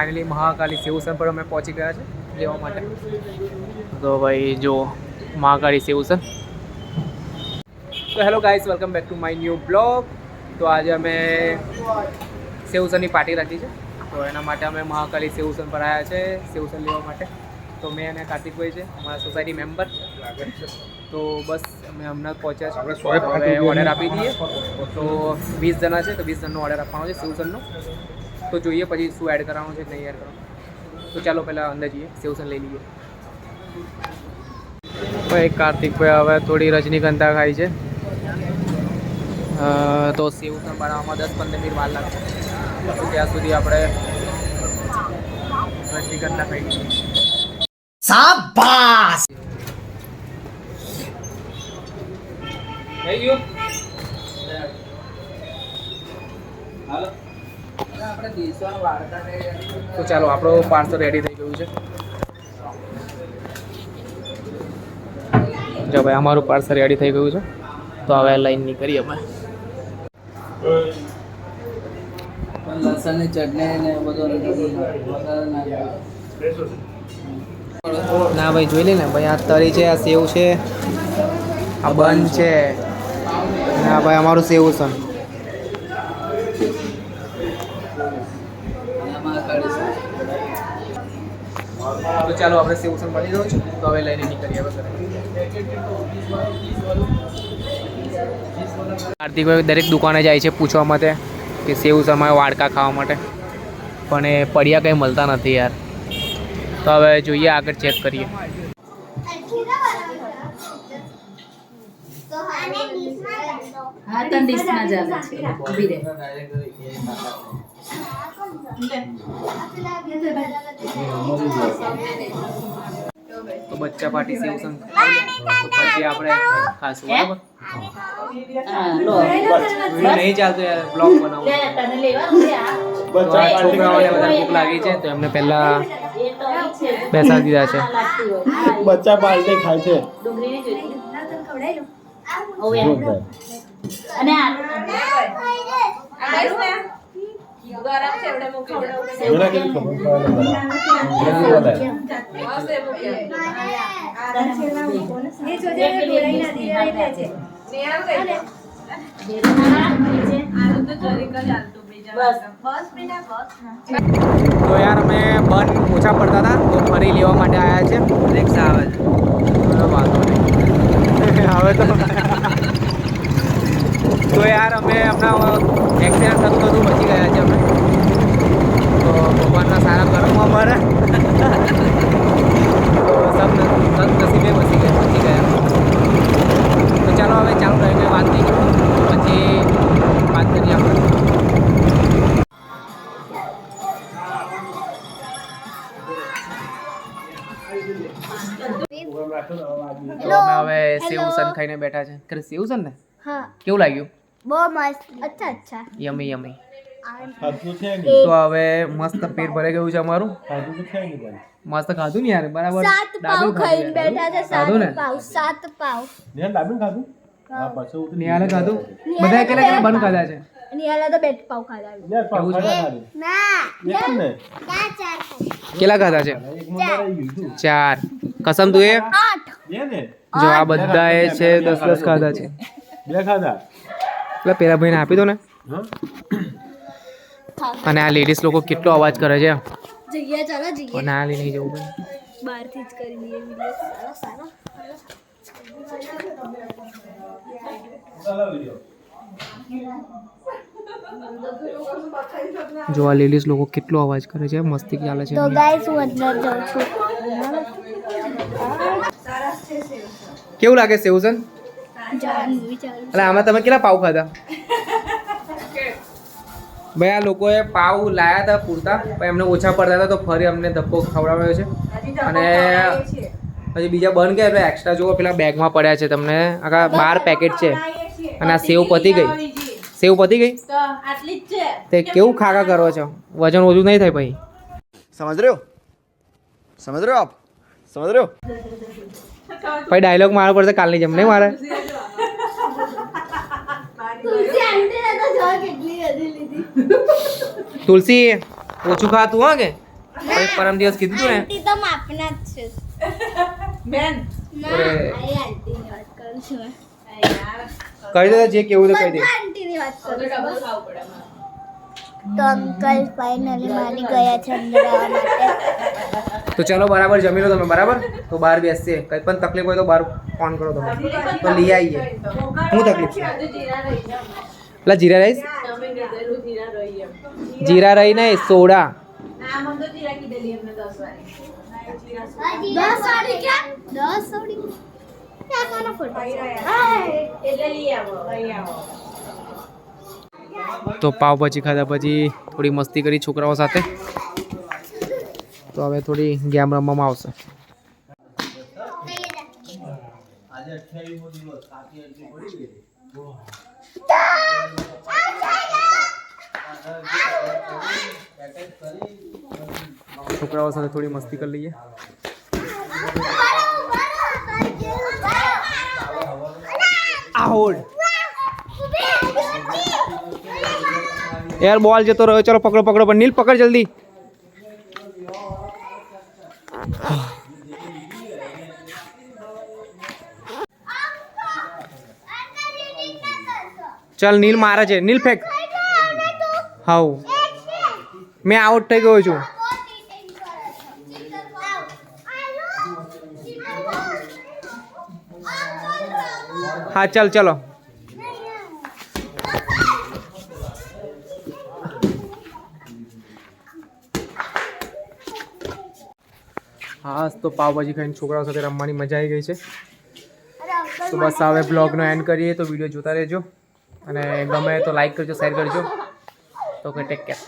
Finally Mahakali સેવસન પર અમે પહોંચી ગયા છે લેવા માટે. તો ભાઈ જો મહાકાળી સેવસન. તો hello guys, welcome back to my new blog. તો આજે અમે સેવસનની પાર્ટી રાખી છે, તો એના માટે અમે મહાકાળી સેવસન પર આવ્યા છે સેવસન લેવા માટે. તો મેં અને કાર્તિકભાઈ છે અમારા સોસાયટી મેમ્બર. તો બસ અમે હમણાં પહોંચ્યા છે. હવે ઓર્ડર આપી દઈએ. તો 20 જણા છે, તો 20 જણનો ઓર્ડર આપવાનો છે સેવસનનો. તો જોઈએ પછી શું એડ કરવાનું છે નહીં એડ કરવાનું. તો ચાલો પહેલાં અંદર જઈએ, સેવસન લઈ લઈએ. ભાઈ કાર્તિકભાઈ હવે થોડી રજનીગંધા ખાઈ છે. તો સેવસન બનાવવામાં 10-15 મિનિટ વાર લાગશે. તો ત્યાં સુધી આપણે રજનીગંધા ખાઈ લઈએ. શાબાશ! થઈ ગયું. તો ચાલો આપણો પાર્સલ રેડી થઈ ગયું છે. જો ભાઈ અમારું પાર્સલ રેડી થઈ ગયું છે. તો હવે લાઈન નીકળીએ અમે. લસણની ચટણી ને બધું ના ભાઈ જોઈ લે ને ભાઈ, આ તરી છે, આ સેવ છે, આ બન છે, ના ભાઈ અમારું સેવસન. તો ચાલો આપણે સેવસન બની રહ્યું છે. તો હવે લઈને નીકળીએ હવે ઘરે. કાર્તિકભાઈ દરેક દુકાને જાય છે પૂછવા માટે કે સેવસનમાં વાડકા ખાવા માટે, પણ એ પડ્યા કંઈ મળતા નથી યાર. તો હવે જોઈએ, આગળ ચેક કરીએ. હા તો ડીશમાં જ આવે છે. ઊભી રહે. તો બચ્ચા પાર્ટી સેવસન પછી આપણે ખાશું, બરાબર? નહીં ચાલતું યાર, બ્લોગ બનાવું. તો આ છોકરાઓને વધારે ભૂખ લાગી છે, તો એમને પહેલા બેસાડી દીધા છે. બચ્ચા પાર્ટી ખાય છે. તો યાર અમે બન ઓછા પડતા હતા, તો ફરી લેવા માટે આવ્યા છે. રિક્ષા આવે છે, વાંધો નહીં. હવે તો યાર અમે હમણાં એક્સિડન્ટ થતું બચી ગયા છે અમે. તો ભગવાનના સારા કર્મો અમારે સદનસીબે બચી ગયા. તો ચાલો હવે ચાલુ રહીને વાત નહીં કરું, પછી વાત કરીએ આપણે. તો અમે હવે સેવસન ખાઈને બેઠા છે. કરે સેવસન ને કેવું લાગ્યું? બહુ મસ્ત. અચ્છા યમી યમી. ખાધું છે ને? તો હવે મસ્ત પેટ ભરાઈ ગયું છે અમારું. ખાધું તો છે ને ભાઈ. મસ્ત ખાધું ને યાર, બરાબર. 7 પાવ ખાઈને બેઠા છે. ખાધું ને? 7 પાવ. ને લાબીન ખાધું? હા પાછો ઉતરી. નિહાલે ખાધું? બધા કેટલા બંધ ખાધા છે? નિયાલા તો 2 પાવ ખાધા. ને પાવ ખાધા ખાલી. ના એક ને? 4 કેટલા ખાધા છે? એક મંગાઈ ગયું તું. 4. કસમ તું એ? 8. બે ને? જો આ બધા એ છે 10 ખાધા છે. બે ખાધા. એટલે પેલા ભાઈને આપી દો ને. હા. અને આ લેડીઝ લોકો કેટલો અવાજ કરે છે. જગ્યા ચાલો જઈએ. અને આ લઈને જવું પડે. બહારથી જ કરી દઈએ વિડિયો. સારો ચાલો વિડિયો. જો આ લેડીઝ લોકો કેટલો અવાજ કરે છે, મસ્તી ચાલે છે. તો ગાઈસ હું અંદર જાઉં છું. કેવું લાગે સેવસન? જાન વિચાર. એટલે આમાં તમે કેટલા પાવ ખાધા? ભાઈ આ લોકોએ પાવ લાયા હતા પૂરતા, પણ એમને ઓછા પડતા હતા, તો ફરી અમને ધક્કો ખવડાવ્યો છે. અને પછી બીજા બન ગયા એટલે એક્સ્ટ્રા જુઓ પેલા બેગમાં પડ્યા છે. તમને આખા 12 પેકેટ છે. અને આ સેવ પતી ગઈ. સેવ પતી ગઈ તે કેવું ખાખા કરો છો? વજન ઓછું નહીં થાય ભાઈ. समझ रहे हो आप समझ रहे हो ભાઈ ડાયલોગ મારવો પડશે કાલની જેમ, નહીં મારે? તુલસી ઓછું ખાતું હા કે પરમ દિવસ કીધું તું ને આંટી તો માપના જ છે બેન ના અરે. આ આંટીની વાત કરું છું મેં. કહી દે જે કેવું તો કહી દે બધા આંટીની વાત કરું છું. ડબલ ખાવું પડે અમારે. તો અંકલ ફાઇનલી માની ગયા છે અંદર આવવા માટે. તો ચલો બરાબર જમી લો તમે બરાબર તો બહાર બેસશે કંઈ પણ તકલીફ હોય તો બહાર ફોન કરો તમે તો લઈ આવીએ શું તકલીફ છે આજે જીરા રહી છે. પેલા જીરા રાઈસ તમે કીધેલું જીરા રહી એમ. જીરા રહી ને સોડા ના મને તો જીરા કીધેલી એમને 10 વાળી. જીરા 10 સાડી ક્યાં 10 સાડી ક્યાં કોનો ફોટો છે? એટલે લઈ આવો લઈ આવો. તો પાવભાજી ખાધા પછી થોડી મસ્તી કરી છોકરાઓ સાથે તો હવે થોડી ગેમ રમવામાં આવશે આજે 28મો દિવસ કાકી એટલી પડી ગઈ છોકરાઓ સાથે થોડી મસ્તી કરી લઈએ આહોડ યાર બોલ જતો રહ્યો ચલો પકડો પકડો પણ નીલ પકડ જલ્દી ચલ નીલ મારે છે નીલ ફેંક હાઉ મેં આઉટ થઈ ગયો છું હા ચાલ ચલો હા તો પાવભાજી ખાઈને છોકરાઓ સાથે રમવાની મજા આવી ગઈ છે તો બસ હવે બ્લોગનો એન્ડ કરીએ તો વિડીયો જોતા રહેજો અને ગમે તો લાઈક કરજો શેર કરજો તો કે ટેક કેર